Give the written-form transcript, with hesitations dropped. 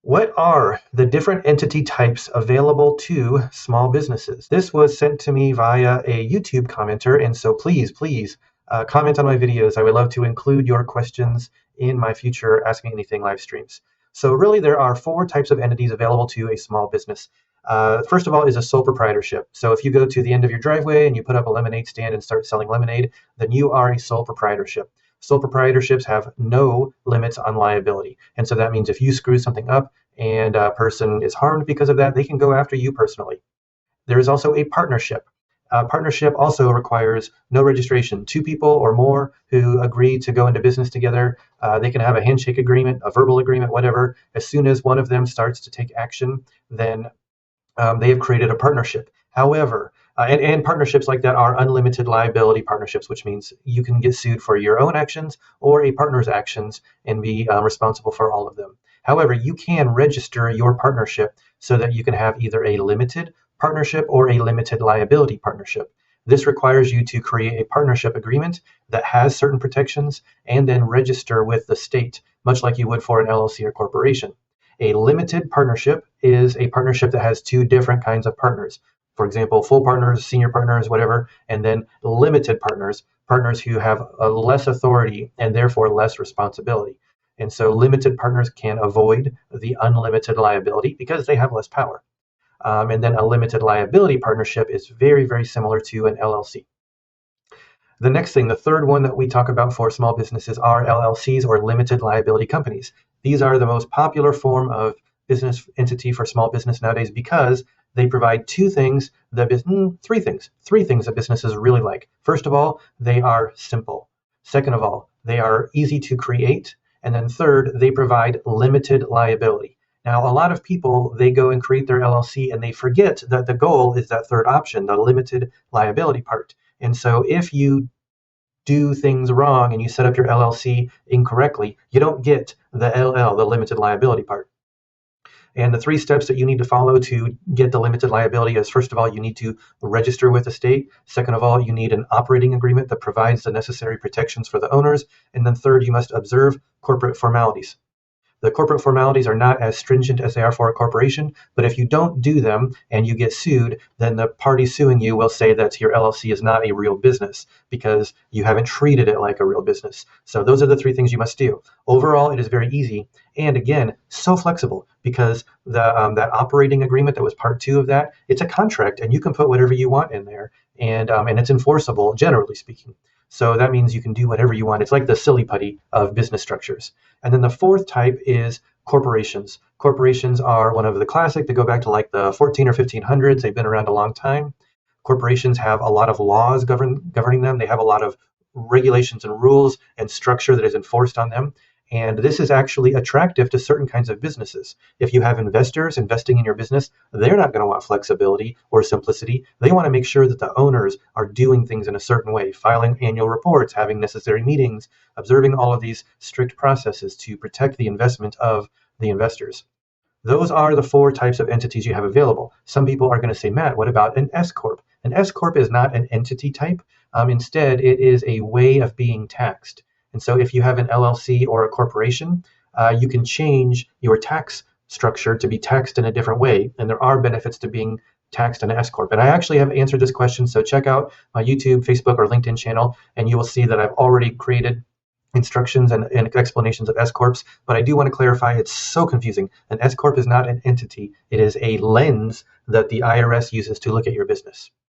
What are the different entity types available to small businesses? This was sent to me via a YouTube commenter, and so please comment on my videos. I would love to include your questions in my future Ask Me Anything live streams. So really there are 4 types of entities available to a small business. First of all is a sole proprietorship. So if you go to the end of your driveway and you put up a lemonade stand and start selling lemonade, then you are a sole proprietorship. Sole proprietorships have no limits on liability. And so that means if you screw something up and a person is harmed because of that, they can go after you personally. There is also a partnership. A partnership also requires no registration. 2 people or more who agree to go into business together, they can have a handshake agreement, a verbal agreement, whatever. As soon as one of them starts to take action, then they have created a partnership. However, and partnerships like that are unlimited liability partnerships, which means you can get sued for your own actions or a partner's actions and be responsible for all of them. However, you can register your partnership so that you can have either a limited partnership or a limited liability partnership. This requires you to create a partnership agreement that has certain protections and then register with the state, much like you would for an LLC or corporation. A limited partnership is a partnership that has 2 different kinds of partners. For example, full partners, senior partners, whatever, and then limited partners, partners who have less authority and therefore less responsibility. And so limited partners can avoid the unlimited liability because they have less power. And then a limited liability partnership is very, very similar to an LLC. The next thing, the third one that we talk about for small businesses are LLCs or limited liability companies. These are the most popular form of business entity for small business nowadays because they provide 3 things that businesses really like. First of all, they are simple. Second of all, they are easy to create. And then third, they provide limited liability. Now, a lot of people, they go and create their LLC and they forget that the goal is that third option, the limited liability part. And so if you do things wrong and you set up your LLC incorrectly, you don't get the LL, the limited liability part. And the 3 steps that you need to follow to get the limited liability is, first of all, you need to register with the state. Second of all, you need an operating agreement that provides the necessary protections for the owners. And then third, you must observe corporate formalities. The corporate formalities are not as stringent as they are for a corporation, but if you don't do them and you get sued, then the party suing you will say that your LLC is not a real business because you haven't treated it like a real business. So those are the 3 things you must do. Overall, it is very easy. And again, so flexible because that operating agreement that was part 2 of that, it's a contract and you can put whatever you want in there and it's enforceable, generally speaking. So that means you can do whatever you want. It's like the silly putty of business structures. And then the 4th type is corporations. Corporations are one of the classic. They go back to like the 14 or 1500s. They've been around a long time. Corporations have a lot of laws governing them. They have a lot of regulations and rules and structure that is enforced on them. And this is actually attractive to certain kinds of businesses. If you have investors investing in your business, they're not going to want flexibility or simplicity. They want to make sure that the owners are doing things in a certain way, filing annual reports, having necessary meetings, observing all of these strict processes to protect the investment of the investors. Those are the 4 types of entities you have available. Some people are going to say, Matt, what about an S Corp? An S Corp is not an entity type. Instead, it is a way of being taxed. And so if you have an LLC or a corporation, you can change your tax structure to be taxed in a different way. And there are benefits to being taxed in an S Corp. And I actually have answered this question. So check out my YouTube, Facebook, or LinkedIn channel, and you will see that I've already created instructions and explanations of S Corps. But I do want to clarify, it's so confusing. An S Corp is not an entity. It is a lens that the IRS uses to look at your business.